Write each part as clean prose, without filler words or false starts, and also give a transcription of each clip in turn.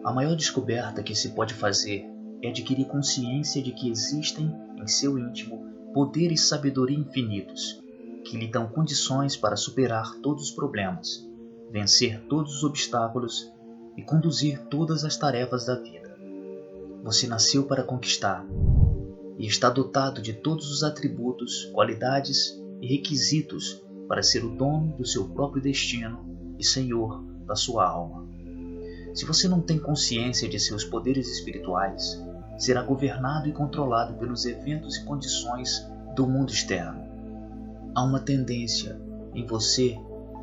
A maior descoberta que se pode fazer é adquirir consciência de que existem em seu íntimo poder e sabedoria infinitos, que lhe dão condições para superar todos os problemas, vencer todos os obstáculos e conduzir todas as tarefas da vida. Você nasceu para conquistar e está dotado de todos os atributos, qualidades e requisitos para ser o dono do seu próprio destino e senhor da sua alma. Se você não tem consciência de seus poderes espirituais, será governado e controlado pelos eventos e condições do mundo externo. Há uma tendência em você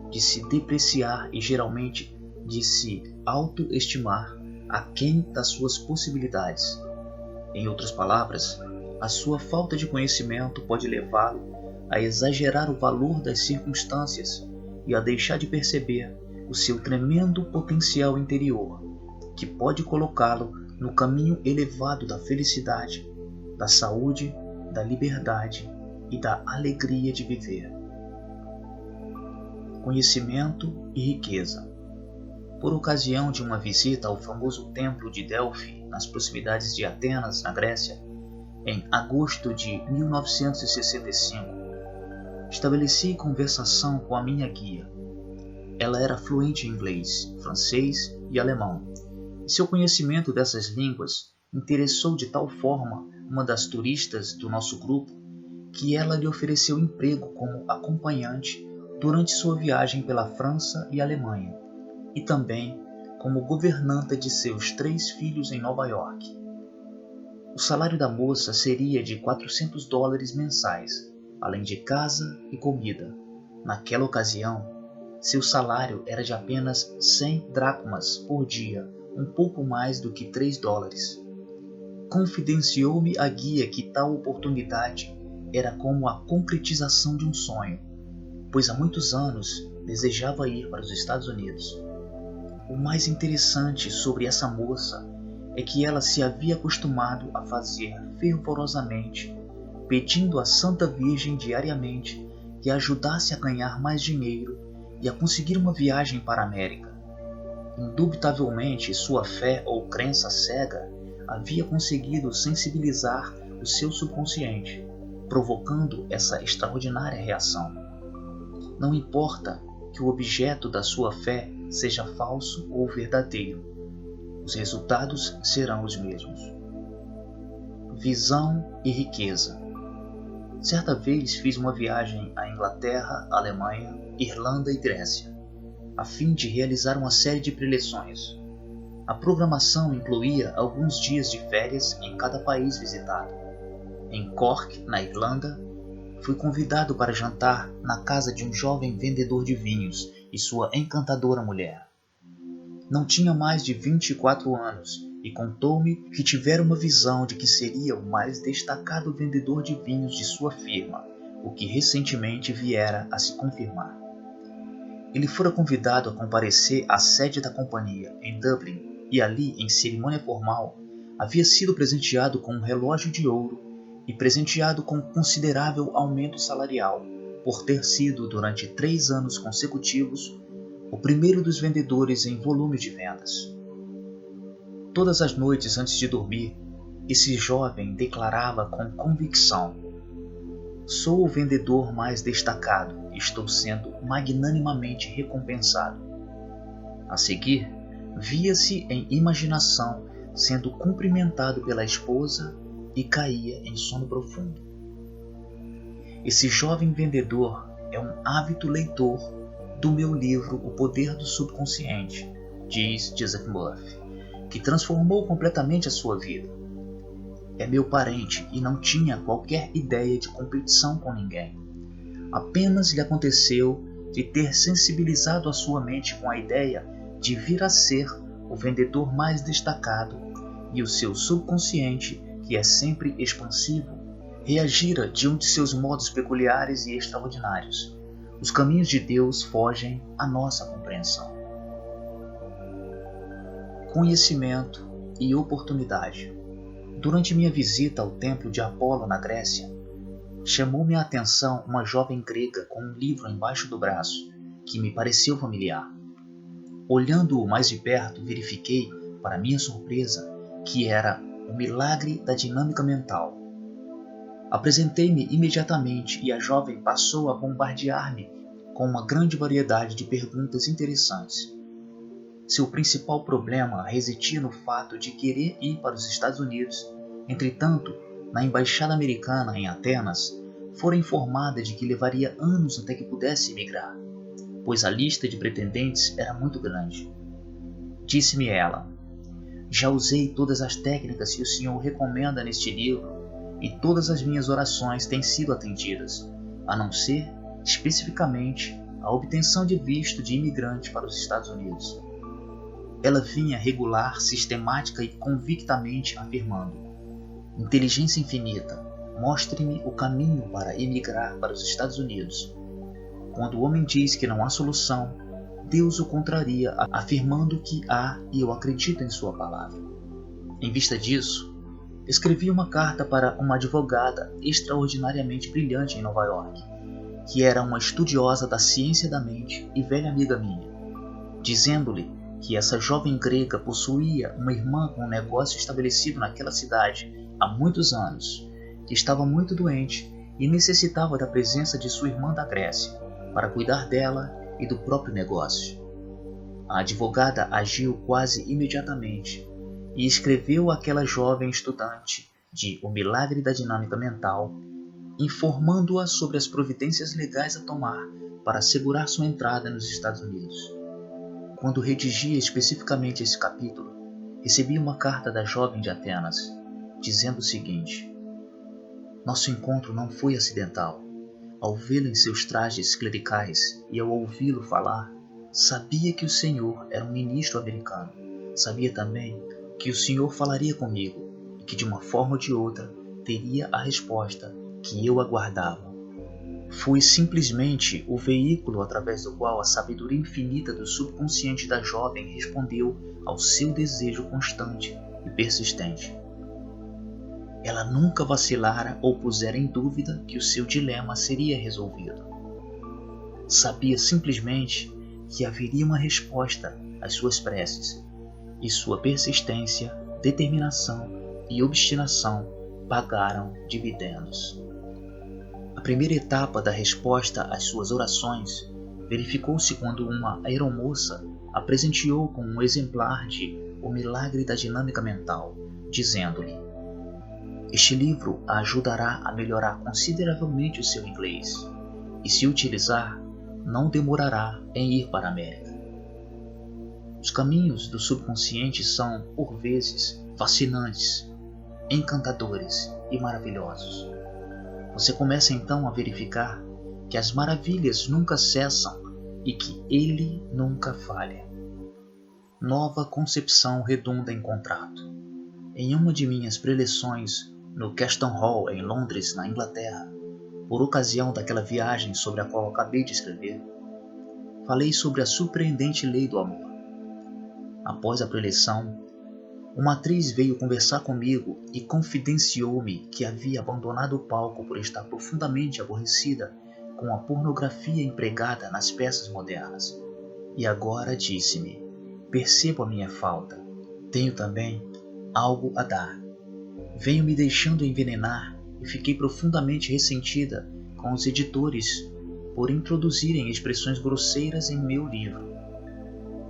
de se depreciar e geralmente de se autoestimar aquém das suas possibilidades. Em outras palavras, a sua falta de conhecimento pode levá-lo a exagerar o valor das circunstâncias e a deixar de perceber o seu tremendo potencial interior, que pode colocá-lo no caminho elevado da felicidade, da saúde, da liberdade e da alegria de viver. Conhecimento e riqueza. Por ocasião de uma visita ao famoso templo de Delfi, nas proximidades de Atenas, na Grécia, em agosto de 1965, estabeleci conversação com a minha guia. Ela era fluente em inglês, francês e alemão, e seu conhecimento dessas línguas interessou de tal forma uma das turistas do nosso grupo que ela lhe ofereceu emprego como acompanhante durante sua viagem pela França e Alemanha, e também como governanta de seus 3 filhos em Nova York. O salário da moça seria de $400 mensais, além de casa e comida. Naquela ocasião, seu salário era de apenas 100 dracmas por dia, um pouco mais do que $3. Confidenciou-me a guia que tal oportunidade era como a concretização de um sonho, pois há muitos anos desejava ir para os Estados Unidos. O mais interessante sobre essa moça é que ela se havia acostumado a fazer fervorosamente, pedindo à Santa Virgem diariamente que a ajudasse a ganhar mais dinheiro e a conseguir uma viagem para a América. Indubitavelmente, sua fé ou crença cega havia conseguido sensibilizar o seu subconsciente, provocando essa extraordinária reação. Não importa que o objeto da sua fé seja falso ou verdadeiro, os resultados serão os mesmos. Visão e riqueza. Certa vez fiz uma viagem à Inglaterra, Alemanha, Irlanda e Grécia, a fim de realizar uma série de preleções. A programação incluía alguns dias de férias em cada país visitado. Em Cork, na Irlanda, fui convidado para jantar na casa de um jovem vendedor de vinhos e sua encantadora mulher. Não tinha mais de 24 anos e contou-me que tivera uma visão de que seria o mais destacado vendedor de vinhos de sua firma, o que recentemente viera a se confirmar. Ele fora convidado a comparecer à sede da companhia, em Dublin, e ali, em cerimônia formal, havia sido presenteado com um relógio de ouro e presenteado com considerável aumento salarial, por ter sido, durante 3 anos consecutivos, o primeiro dos vendedores em volume de vendas. Todas as noites antes de dormir, esse jovem declarava com convicção: "Sou o vendedor mais destacado e estou sendo magnanimamente recompensado." A seguir, via-se em imaginação sendo cumprimentado pela esposa e caía em sono profundo. Esse jovem vendedor é um ávido leitor do meu livro O Poder do Subconsciente, diz Joseph Murphy, que transformou completamente a sua vida. É meu parente e não tinha qualquer ideia de competição com ninguém. Apenas lhe aconteceu de ter sensibilizado a sua mente com a ideia de vir a ser o vendedor mais destacado, e o seu subconsciente, que é sempre expansivo, reagira de um de seus modos peculiares e extraordinários. Os caminhos de Deus fogem à nossa compreensão. Conhecimento e oportunidade. Durante minha visita ao templo de Apolo na Grécia, chamou-me a atenção uma jovem grega com um livro embaixo do braço, que me pareceu familiar. Olhando-o mais de perto, verifiquei, para minha surpresa, que era o milagre da dinâmica mental. Apresentei-me imediatamente e a jovem passou a bombardear-me com uma grande variedade de perguntas interessantes. Seu principal problema residia no fato de querer ir para os Estados Unidos. Entretanto, na embaixada americana em Atenas, fora informada de que levaria anos até que pudesse emigrar, pois a lista de pretendentes era muito grande. Disse-me ela: já usei todas as técnicas que o senhor recomenda neste livro e todas as minhas orações têm sido atendidas, a não ser, especificamente, a obtenção de visto de imigrante para os Estados Unidos. Ela vinha regular, sistemática e convictamente afirmando: inteligência infinita, mostre-me o caminho para emigrar para os Estados Unidos. Quando o homem diz que não há solução, Deus o contraria, afirmando que há, e eu acredito em sua palavra. Em vista disso, escrevi uma carta para uma advogada extraordinariamente brilhante em Nova York, que era uma estudiosa da ciência da mente e velha amiga minha, dizendo-lhe que essa jovem grega possuía uma irmã com um negócio estabelecido naquela cidade há muitos anos, que estava muito doente e necessitava da presença de sua irmã da Grécia para cuidar dela e do próprio negócio. A advogada agiu quase imediatamente e escreveu àquela jovem estudante de O Milagre da Dinâmica Mental, informando-a sobre as providências legais a tomar para assegurar sua entrada nos Estados Unidos. Quando redigia especificamente esse capítulo, recebi uma carta da jovem de Atenas, dizendo o seguinte: nosso encontro não foi acidental. Ao vê-lo em seus trajes clericais e ao ouvi-lo falar, sabia que o senhor era um ministro americano. Sabia também que o senhor falaria comigo e que de uma forma ou de outra teria a resposta que eu aguardava. Fui simplesmente o veículo através do qual a sabedoria infinita do subconsciente da jovem respondeu ao seu desejo constante e persistente. Ela nunca vacilara ou pusera em dúvida que o seu dilema seria resolvido. Sabia simplesmente que haveria uma resposta às suas preces, e sua persistência, determinação e obstinação pagaram dividendos. A primeira etapa da resposta às suas orações verificou-se quando uma aeromoça a presenteou com um exemplar de O Milagre da Dinâmica Mental, dizendo-lhe: este livro a ajudará a melhorar consideravelmente o seu inglês, e se utilizar, não demorará em ir para a América. Os caminhos do subconsciente são, por vezes, fascinantes, encantadores e maravilhosos. Você começa então a verificar que as maravilhas nunca cessam e que ele nunca falha. Nova concepção redunda em contrato. Em uma de minhas preleções no Caston Hall, em Londres, na Inglaterra, por ocasião daquela viagem sobre a qual acabei de escrever, falei sobre a surpreendente lei do amor. Após a preleção, uma atriz veio conversar comigo e confidenciou-me que havia abandonado o palco por estar profundamente aborrecida com a pornografia empregada nas peças modernas. E agora disse-me: percebo a minha falta. Tenho também algo a dar. Venho me deixando envenenar e fiquei profundamente ressentida com os editores por introduzirem expressões grosseiras em meu livro.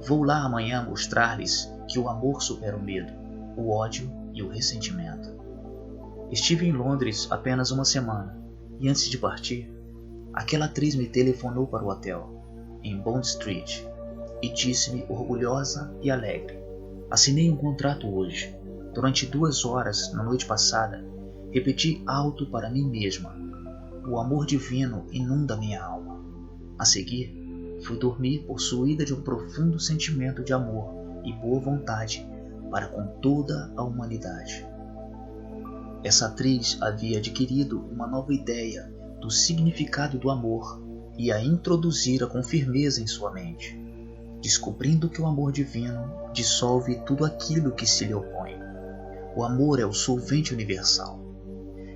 Vou lá amanhã mostrar-lhes que o amor supera o medo, o ódio e o ressentimento. Estive em Londres apenas uma semana e antes de partir, aquela atriz me telefonou para o hotel, em Bond Street, e disse-me orgulhosa e alegre: assinei um contrato hoje. Durante 2 horas na noite passada, repeti alto para mim mesma: o amor divino inunda minha alma. A seguir, fui dormir possuída de um profundo sentimento de amor e boa vontade para com toda a humanidade. Essa atriz havia adquirido uma nova ideia do significado do amor e a introduzira com firmeza em sua mente, descobrindo que o amor divino dissolve tudo aquilo que se lhe opõe. O amor é o solvente universal.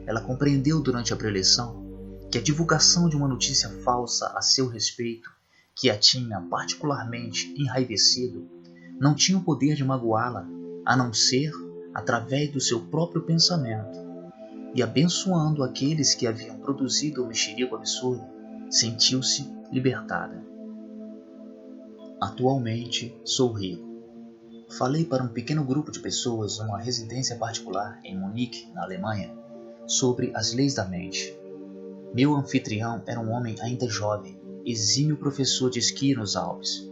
Ela compreendeu durante a preleção que a divulgação de uma notícia falsa a seu respeito, que a tinha particularmente enraivecido, não tinha o poder de magoá-la a não ser através do seu próprio pensamento, e abençoando aqueles que haviam produzido o mexerico absurdo, sentiu-se libertada. Atualmente sou rico. Falei para um pequeno grupo de pessoas numa residência particular em Munique, na Alemanha, sobre as leis da mente. Meu anfitrião era um homem ainda jovem, exímio professor de esqui nos Alpes.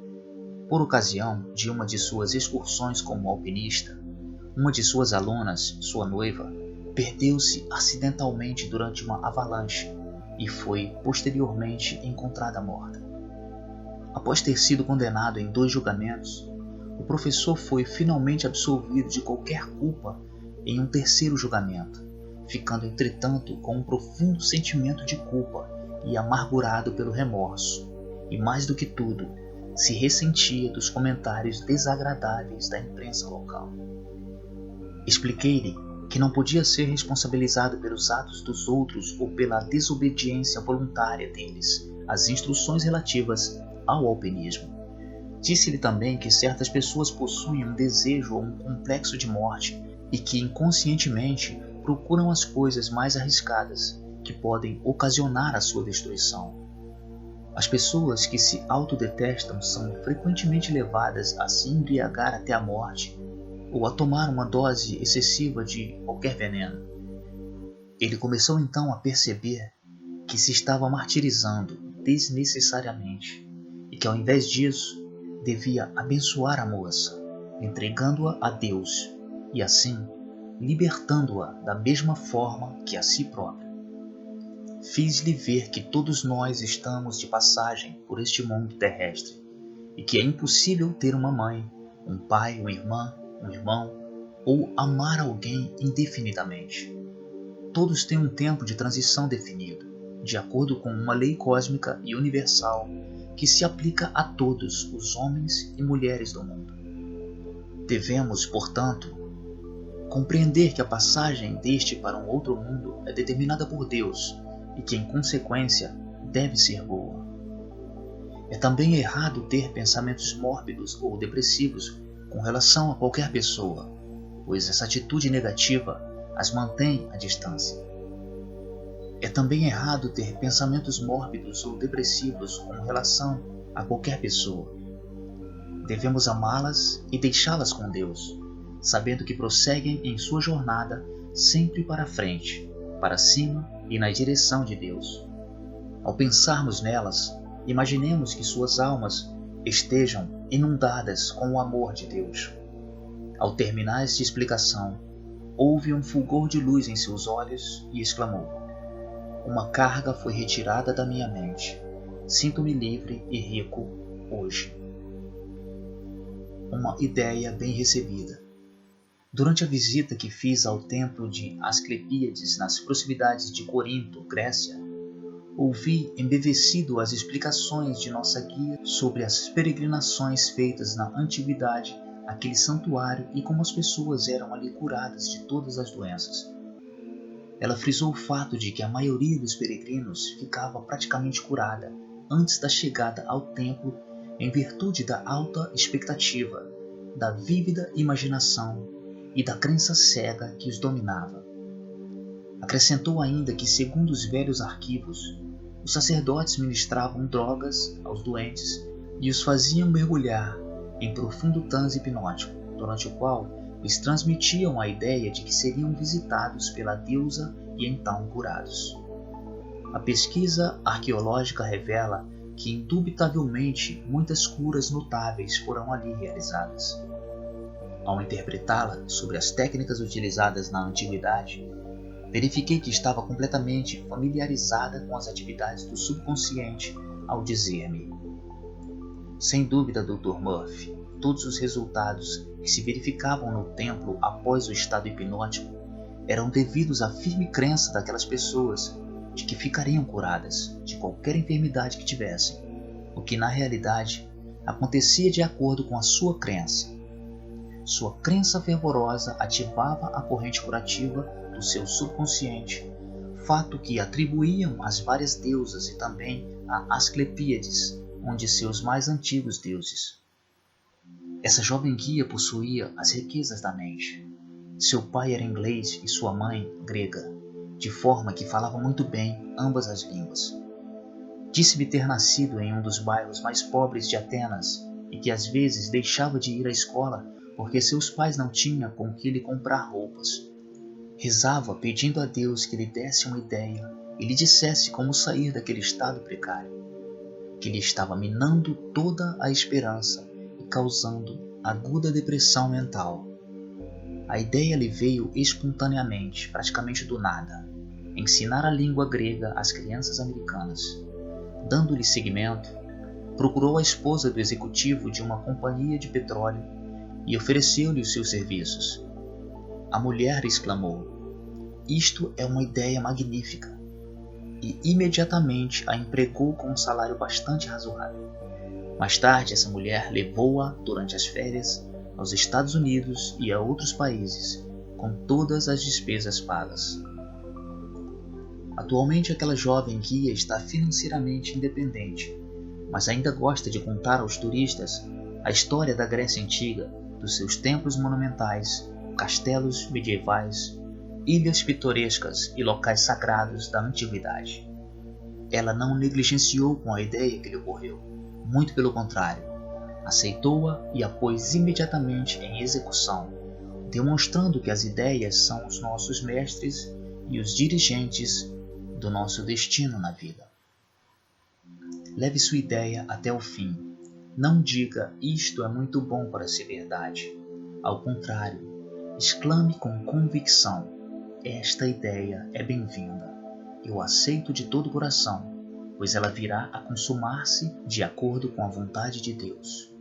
Por ocasião de uma de suas excursões como alpinista, uma de suas alunas, sua noiva, perdeu-se acidentalmente durante uma avalanche e foi posteriormente encontrada morta. Após ter sido condenado em 2 julgamentos, o professor foi finalmente absolvido de qualquer culpa em um 3º julgamento, ficando entretanto com um profundo sentimento de culpa e amargurado pelo remorso, e mais do que tudo, se ressentia dos comentários desagradáveis da imprensa local. Expliquei-lhe que não podia ser responsabilizado pelos atos dos outros ou pela desobediência voluntária deles às instruções relativas ao alpinismo. Disse-lhe também que certas pessoas possuem um desejo ou um complexo de morte e que inconscientemente procuram as coisas mais arriscadas que podem ocasionar a sua destruição. As pessoas que se autodetestam são frequentemente levadas a se embriagar até a morte ou a tomar uma dose excessiva de qualquer veneno. Ele começou então a perceber que se estava martirizando desnecessariamente e que ao invés disso devia abençoar a moça, entregando-a a Deus e assim libertando-a da mesma forma que a si próprio. Fiz-lhe ver que todos nós estamos de passagem por este mundo terrestre e que é impossível ter uma mãe, um pai, uma irmã, um irmão ou amar alguém indefinidamente. Todos têm um tempo de transição definido, de acordo com uma lei cósmica e universal que se aplica a todos os homens e mulheres do mundo. Devemos, portanto, compreender que a passagem deste para um outro mundo é determinada por Deus e que, em consequência, deve ser boa. É também errado ter pensamentos mórbidos ou depressivos com relação a qualquer pessoa, pois essa atitude negativa as mantém à distância. É também errado ter pensamentos mórbidos ou depressivos com relação a qualquer pessoa. Devemos amá-las e deixá-las com Deus, sabendo que prosseguem em sua jornada sempre para frente, para cima e na direção de Deus. Ao pensarmos nelas, imaginemos que suas almas estejam inundadas com o amor de Deus. Ao terminar esta explicação, houve um fulgor de luz em seus olhos e exclamou: "Uma carga foi retirada da minha mente. Sinto-me livre e rico hoje." Uma ideia bem recebida. Durante a visita que fiz ao templo de Asclepíades nas proximidades de Corinto, Grécia, ouvi embevecido as explicações de nossa guia sobre as peregrinações feitas na antiguidade àquele santuário e como as pessoas eram ali curadas de todas as doenças. Ela frisou o fato de que a maioria dos peregrinos ficava praticamente curada antes da chegada ao templo em virtude da alta expectativa, da vívida imaginação e da crença cega que os dominava. Acrescentou ainda que, segundo os velhos arquivos, os sacerdotes ministravam drogas aos doentes e os faziam mergulhar em profundo transe hipnótico, durante o qual lhes transmitiam a ideia de que seriam visitados pela deusa e então curados. A pesquisa arqueológica revela que indubitavelmente muitas curas notáveis foram ali realizadas. Ao interpretá-la sobre as técnicas utilizadas na antiguidade, verifiquei que estava completamente familiarizada com as atividades do subconsciente ao dizer-me: "Sem dúvida, Dr. Murphy, todos os resultados que se verificavam no templo após o estado hipnótico eram devidos à firme crença daquelas pessoas de que ficariam curadas de qualquer enfermidade que tivessem, o que na realidade acontecia de acordo com a sua crença. Sua crença fervorosa ativava a corrente curativa do seu subconsciente, fato que atribuíam às várias deusas e também a Asclepíades, um de seus mais antigos deuses. Essa jovem guia possuía as riquezas da mente. Seu pai era inglês e sua mãe grega, de forma que falava muito bem ambas as línguas. Disse-me ter nascido em um dos bairros mais pobres de Atenas e que às vezes deixava de ir à escola porque seus pais não tinham com que lhe comprar roupas. Rezava pedindo a Deus que lhe desse uma ideia e lhe dissesse como sair daquele estado precário, que lhe estava minando toda a esperança e causando aguda depressão mental. A ideia lhe veio espontaneamente, praticamente do nada: ensinar a língua grega às crianças americanas. Dando-lhe seguimento, procurou a esposa do executivo de uma companhia de petróleo e ofereceu-lhe os seus serviços. A mulher exclamou: "Isto é uma ideia magnífica!" e imediatamente a empregou com um salário bastante razoável. Mais tarde, essa mulher levou-a, durante as férias, aos Estados Unidos e a outros países, com todas as despesas pagas. Atualmente, aquela jovem guia está financeiramente independente, mas ainda gosta de contar aos turistas a história da Grécia Antiga, dos seus templos monumentais, castelos medievais, ilhas pitorescas e locais sagrados da antiguidade. Ela não negligenciou com a ideia que lhe ocorreu, muito pelo contrário, aceitou-a e a pôs imediatamente em execução, demonstrando que as ideias são os nossos mestres e os dirigentes do nosso destino na vida. Leve sua ideia até o fim. Não diga: "Isto é muito bom para ser verdade." Ao contrário, exclame com convicção: "Esta ideia é bem-vinda. Eu aceito de todo o coração, pois ela virá a consumar-se de acordo com a vontade de Deus."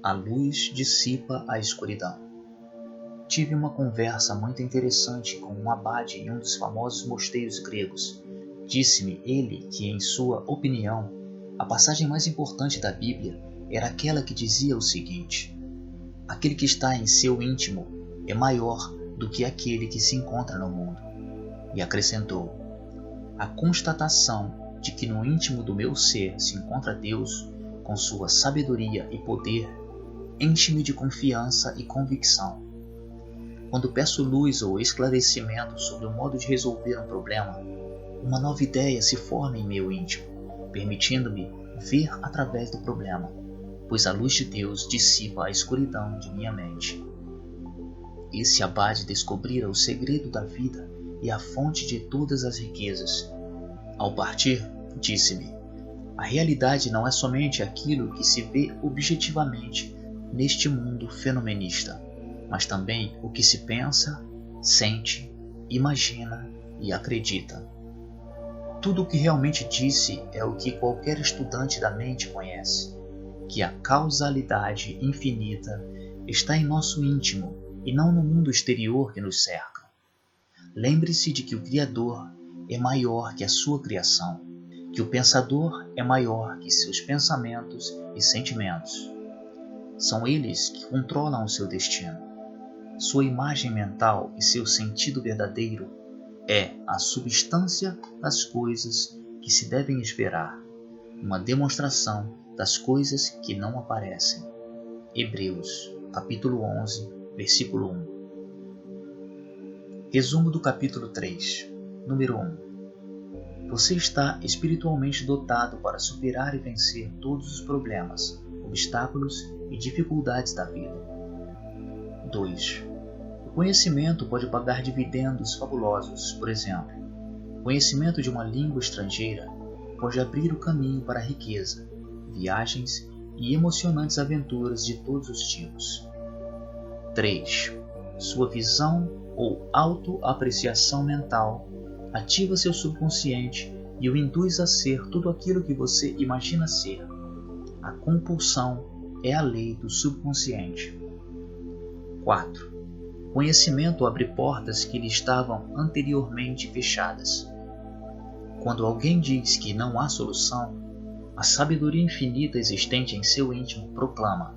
A luz dissipa a escuridão. Tive uma conversa muito interessante com um abade em um dos famosos mosteiros gregos. Disse-me ele que, em sua opinião, a passagem mais importante da Bíblia era aquela que dizia o seguinte: aquele que está em seu íntimo é maior do que aquele que se encontra no mundo. E acrescentou: a constatação de que no íntimo do meu ser se encontra Deus, com sua sabedoria e poder, enche-me de confiança e convicção. Quando peço luz ou esclarecimento sobre o modo de resolver um problema, uma nova ideia se forma em meu íntimo, permitindo-me ver através do problema, pois a luz de Deus dissipa a escuridão de minha mente. Esse abade descobrira o segredo da vida e a fonte de todas as riquezas. Ao partir, disse-me: a realidade não é somente aquilo que se vê objetivamente neste mundo fenomenista, mas também o que se pensa, sente, imagina e acredita. Tudo o que realmente disse é o que qualquer estudante da mente conhece, que a causalidade infinita está em nosso íntimo e não no mundo exterior que nos cerca. Lembre-se de que o Criador é maior que a sua criação, que o pensador é maior que seus pensamentos e sentimentos. São eles que controlam o seu destino. Sua imagem mental e seu sentido verdadeiro é a substância das coisas que se devem esperar, uma demonstração das coisas que não aparecem. Hebreus, capítulo 11, versículo 1. Resumo do capítulo 3. Número 1. Você está espiritualmente dotado para superar e vencer todos os problemas, obstáculos e dificuldades da vida. 2. O conhecimento pode pagar dividendos fabulosos. Por exemplo, o conhecimento de uma língua estrangeira pode abrir o caminho para a riqueza, viagens e emocionantes aventuras de todos os tipos. 3. Sua visão ou autoapreciação mental ativa seu subconsciente e o induz a ser tudo aquilo que você imagina ser. A compulsão é a lei do subconsciente. 4. Conhecimento abre portas que lhe estavam anteriormente fechadas. Quando alguém diz que não há solução, a sabedoria infinita existente em seu íntimo proclama: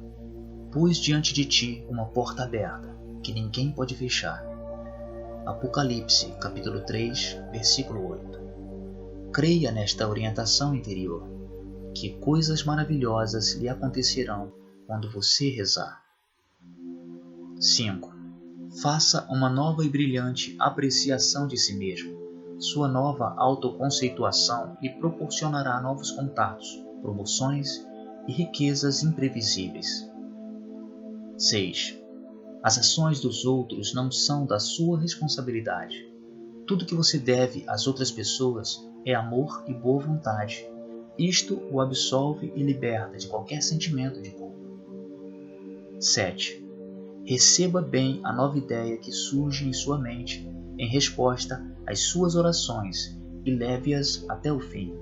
pus diante de ti uma porta aberta, que ninguém pode fechar. Apocalipse, capítulo 3, versículo 8. Creia nesta orientação interior, que coisas maravilhosas lhe acontecerão quando você rezar. 5. Faça uma nova e brilhante apreciação de si mesmo. Sua nova autoconceituação lhe proporcionará novos contatos, promoções e riquezas imprevisíveis. 6. As ações dos outros não são da sua responsabilidade. Tudo que você deve às outras pessoas é amor e boa vontade. Isto o absolve e liberta de qualquer sentimento de culpa. 7. Receba bem a nova ideia que surge em sua mente em resposta às suas orações e leve-as até o fim.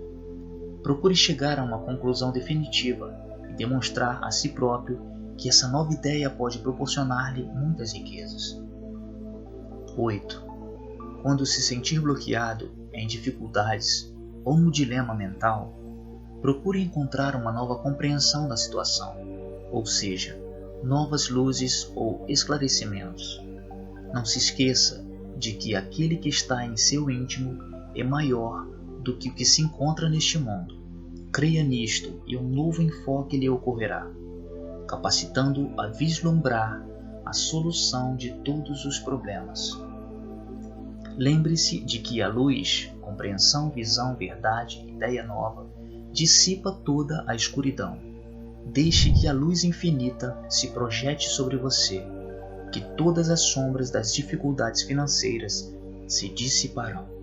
Procure chegar a uma conclusão definitiva e demonstrar a si próprio que essa nova ideia pode proporcionar-lhe muitas riquezas. 8. Quando se sentir bloqueado em dificuldades ou no dilema mental, procure encontrar uma nova compreensão da situação, ou seja, novas luzes ou esclarecimentos. Não se esqueça de que aquele que está em seu íntimo é maior do que o que se encontra neste mundo. Creia nisto e um novo enfoque lhe ocorrerá, capacitando-o a vislumbrar a solução de todos os problemas. Lembre-se de que a luz, compreensão, visão, verdade, ideia nova, dissipa toda a escuridão. Deixe que a luz infinita se projete sobre você, que todas as sombras das dificuldades financeiras se dissiparão.